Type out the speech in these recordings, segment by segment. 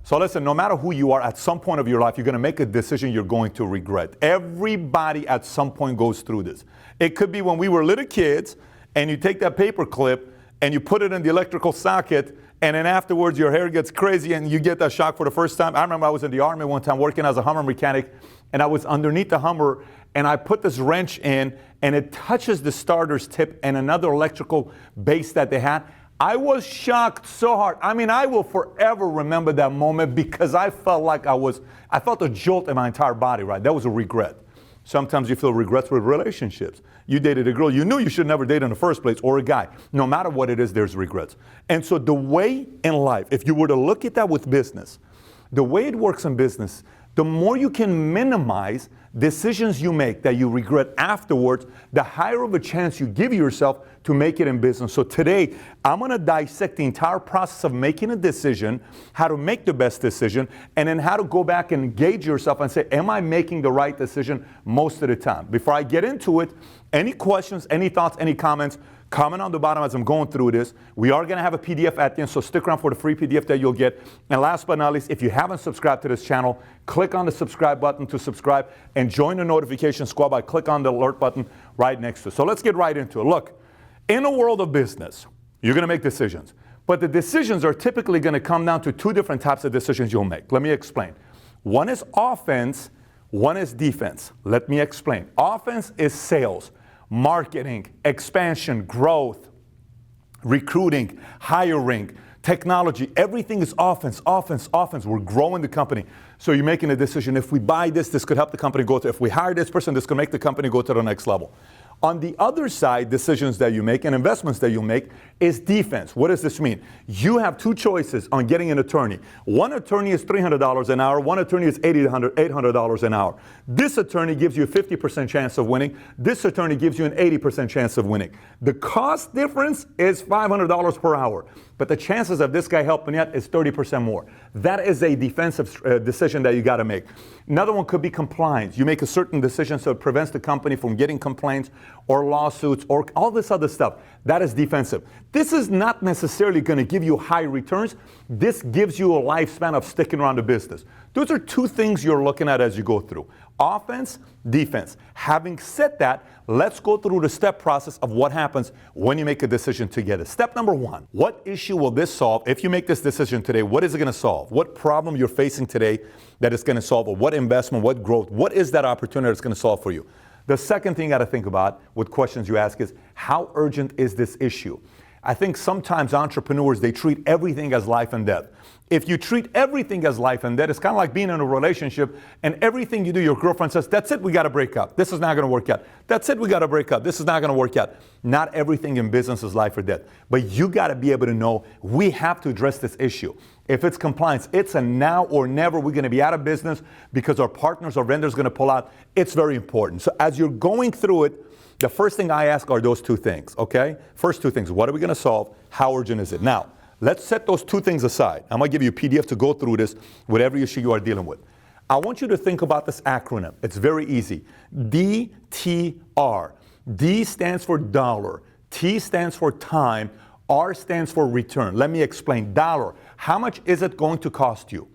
So listen, no matter who you are, at some point of your life, you're going to make a decision you're going to regret. Everybody at some point goes through this. It could be when we were little kids, and you take that paper clip and you put it in the electrical socket, and then afterwards your hair gets crazy and you get that shock for the first time. I remember I was in the Army one time working as a Hummer mechanic, and I was underneath the Hummer, and I put this wrench in, and it touches the starter's tip and another electrical base that they had. I was shocked so hard. I mean, I will forever remember that moment because I felt like I felt a jolt in my entire body, right? That was a regret. Sometimes you feel regrets with relationships. You dated a girl you knew you should never date in the first place, or a guy. No matter what it is, there's regrets. And so the way in life, if you were to look at that with business, the way it works in business, the more you can minimize decisions you make that you regret afterwards, the higher of a chance you give yourself to make it in business. So today, I'm going to dissect the entire process of making a decision, how to make the best decision, and then how to go back and gauge yourself and say, am I making the right decision most of the time? Before I get into it, any questions, any thoughts, any comments, comment on the bottom as I'm going through this. We are going to have a PDF at the end, so stick around for the free PDF that you'll get. And last but not least, if you haven't subscribed to this channel, click on the subscribe button to subscribe and join the notification squad by clicking on the alert button right next to it. So let's get right into it. Look, in a world of business, you're going to make decisions. But the decisions are typically going to come down to two different types of decisions you'll make. Let me explain. One is offense, one is defense. Let me explain. Offense is sales, marketing, expansion, growth, recruiting, hiring, technology. Everything is offense, offense, offense. We're growing the company. So you're making a decision. If we buy this, this could help the company go to, if we hire this person, this could make the company go to the next level. On the other side, decisions that you make and investments that you make is defense. What does this mean? You have two choices on getting an attorney. One attorney is $300 an hour. One attorney is $800 an hour. This attorney gives you a 50% chance of winning. This attorney gives you an 80% chance of winning. The cost difference is $500 per hour. But the chances of this guy helping you out is 30% more. That is a defensive decision that you got to make. Another one could be compliance. You make a certain decision so it prevents the company from getting complaints or lawsuits or all this other stuff. That is defensive. This is not necessarily going to give you high returns. This gives you a lifespan of sticking around the business. Those are two things you're looking at as you go through. Offense, defense. Having said that, let's go through the step process of what happens when you make a decision together. Step number one, what issue will this solve? If you make this decision today, what is it going to solve? What problem you're facing today that it's going to solve? Or what investment, what growth, what is that opportunity that's going to solve for you? The second thing you got to think about with questions you ask is, how urgent is this issue? I think sometimes entrepreneurs, they treat everything as life and death. If you treat everything as life and death, it's kind of like being in a relationship and everything you do, your girlfriend says, that's it, we got to break up. This is not going to work out. That's it, we got to break up. This is not going to work out. Not everything in business is life or death. But you got to be able to know we have to address this issue. If it's compliance, it's a now or never. We're going to be out of business because our partners or vendors are going to pull out. It's very important. So as you're going through it, the first thing I ask are those two things, okay? First two things, what are we going to solve? How urgent is it? Now, let's set those two things aside. I'm going to give you a PDF to go through this, whatever issue you are dealing with. I want you to think about this acronym. It's very easy. DTR. D stands for dollar. T stands for time. R stands for return. Let me explain. Dollar. How much is it going to cost you?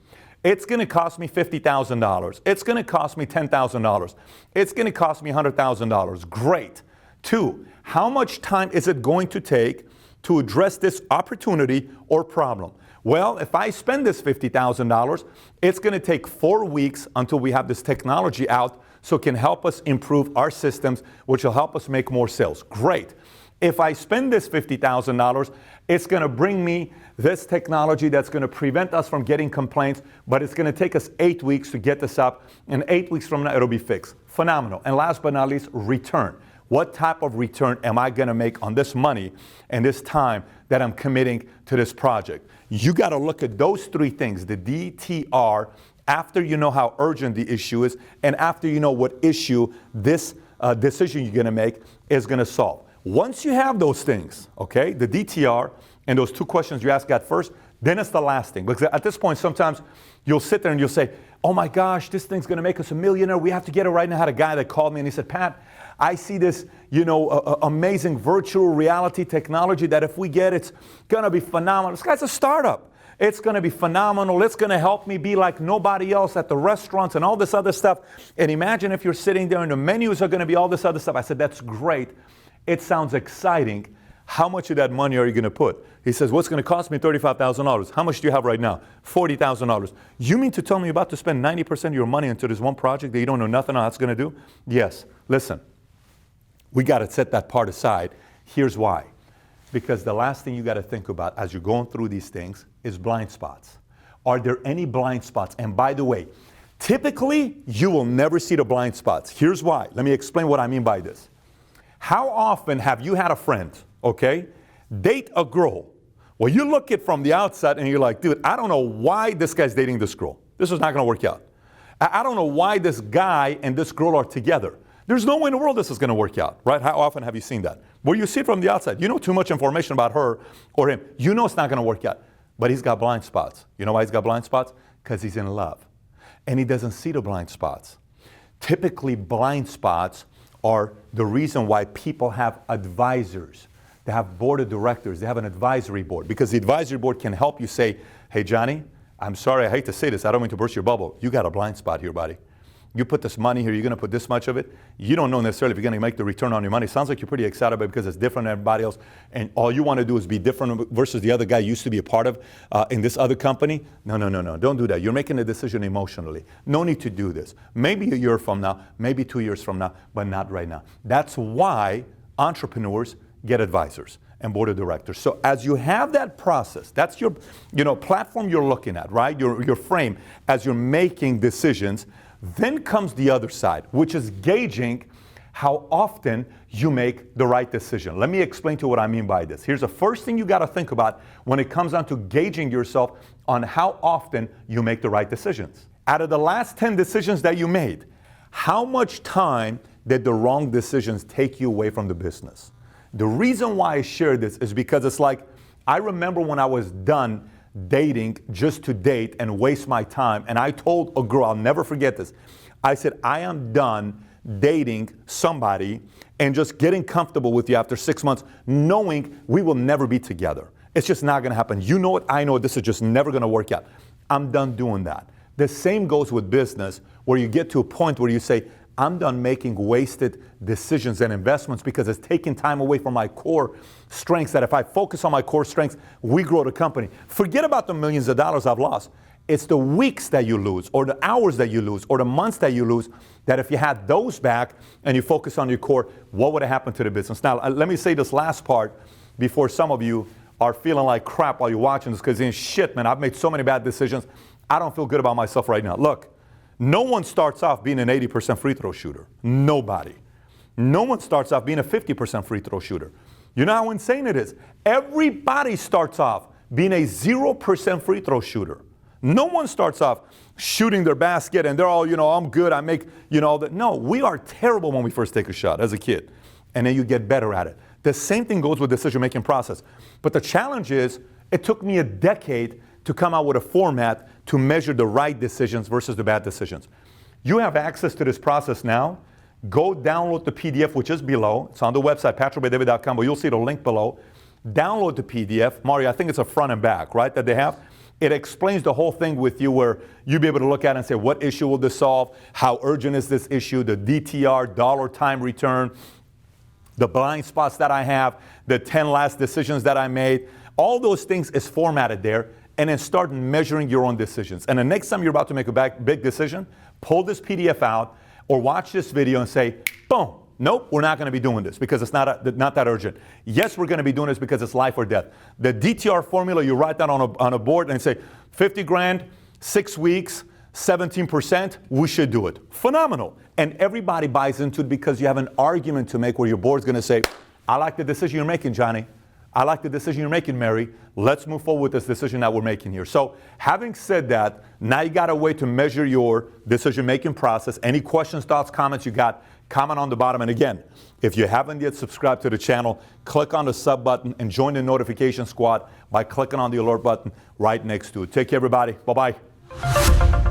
It's going to cost me $50,000. It's going to cost me $10,000. It's going to cost me $100,000. Great. Two, how much time is it going to take to address this opportunity or problem? Well, if I spend this $50,000, it's going to take 4 weeks until we have this technology out so it can help us improve our systems, which will help us make more sales. Great. If I spend this $50,000, it's going to bring me this technology that's going to prevent us from getting complaints, but it's going to take us 8 weeks to get this up, and 8 weeks from now, it'll be fixed. Phenomenal. And last but not least, return. What type of return am I going to make on this money and this time that I'm committing to this project? You got to look at those three things, the DTR, after you know how urgent the issue is, and after you know what issue this decision you're going to make is going to solve. Once you have those things, okay, the DTR and those two questions you asked at first, then it's the last thing. Because at this point, sometimes you'll sit there and you'll say, oh my gosh, this thing's going to make us a millionaire. We have to get it right now. I had a guy that called me and he said, Pat, I see this, amazing virtual reality technology that if we get, it's going to be phenomenal. This guy's a startup. It's going to be phenomenal. It's going to help me be like nobody else at the restaurants and all this other stuff. And imagine if you're sitting there and the menus are going to be all this other stuff. I said, that's great. It sounds exciting. How much of that money are you going to put? He says, what's going to cost me $35,000? How much do you have right now? $40,000. You mean to tell me you're about to spend 90% of your money into this one project that you don't know nothing on how it's going to do? Yes. Listen, we got to set that part aside. Here's why. Because the last thing you got to think about as you're going through these things is blind spots. Are there any blind spots? And by the way, typically you will never see the blind spots. Here's why. Let me explain what I mean by this. How often have you had a friend, date a girl? Well, you look it from the outside and you're like, dude, I don't know why this guy's dating this girl. This is not going to work out. I don't know why this guy and this girl are together. There's no way in the world this is going to work out, right? How often have you seen that? Well, you see it from the outside. You know too much information about her or him. You know it's not going to work out. But he's got blind spots. You know why he's got blind spots? Because he's in love. And he doesn't see the blind spots. Typically, blind spots are the reason why people have advisors. They have board of directors. They have an advisory board. Because the advisory board can help you say, hey, Johnny, I'm sorry, I hate to say this. I don't mean to burst your bubble. You got a blind spot here, buddy. You put this money here, you're going to put this much of it. You don't know necessarily if you're going to make the return on your money. Sounds like you're pretty excited about it because it's different than everybody else. And all you want to do is be different versus the other guy you used to be a part of in this other company. No. Don't do that. You're making a decision emotionally. No need to do this. Maybe a year from now, maybe 2 years from now, but not right now. That's why entrepreneurs get advisors and board of directors. So as you have that process, that's your platform you're looking at, right? Your frame as you're making decisions. Then comes the other side, which is gauging how often you make the right decision. Let me explain to you what I mean by this. Here's the first thing you got to think about when it comes down to gauging yourself on how often you make the right decisions. Out of the last 10 decisions that you made, how much time did the wrong decisions take you away from the business? The reason why I share this is because it's like, I remember when I was done dating just to date and waste my time. And I told a girl, I'll never forget this. I said, I am done dating somebody and just getting comfortable with you after 6 months, knowing we will never be together. It's just not going to happen. You know it, I know it. This is just never going to work out. I'm done doing that. The same goes with business, where you get to a point where you say, I'm done making wasted decisions and investments because it's taking time away from my core strengths, that if I focus on my core strengths, we grow the company. Forget about the millions of dollars I've lost. It's the weeks that you lose, or the hours that you lose, or the months that you lose, that if you had those back and you focus on your core, what would have happened to the business? Now, let me say this last part before some of you are feeling like crap while you're watching this, because shit, man, I've made so many bad decisions. I don't feel good about myself right now. Look. No one starts off being an 80% free throw shooter. Nobody. No one starts off being a 50% free throw shooter. You know how insane it is? Everybody starts off being a 0% free throw shooter. No one starts off shooting their basket and they're all, I'm good, I make, that. No, we are terrible when we first take a shot as a kid. And then you get better at it. The same thing goes with decision-making process. But the challenge is, it took me a decade to come out with a format to measure the right decisions versus the bad decisions. You have access to this process now. Go download the PDF, which is below. It's on the website, patrickbaydavid.com, but you'll see the link below. Download the PDF. Mario, I think it's a front and back, right, that they have. It explains the whole thing with you, where you'll be able to look at it and say, what issue will this solve? How urgent is this issue? The DTR, dollar time return, the blind spots that I have, the 10 last decisions that I made. All those things is formatted there. And then start measuring your own decisions. And the next time you're about to make a big decision, pull this PDF out or watch this video and say, boom, nope, we're not going to be doing this because it's not that urgent. Yes, we're going to be doing this because it's life or death. The DTR formula, you write that on a board and say, 50 grand, 6 weeks, 17%, we should do it. Phenomenal. And everybody buys into it because you have an argument to make where your board's going to say, I like the decision you're making, Johnny. I like the decision you're making, Mary. Let's move forward with this decision that we're making here. So having said that, now you got a way to measure your decision-making process. Any questions, thoughts, comments you got, comment on the bottom. And again, if you haven't yet subscribed to the channel, click on the sub button and join the notification squad by clicking on the alert button right next to it. Take care, everybody. Bye-bye.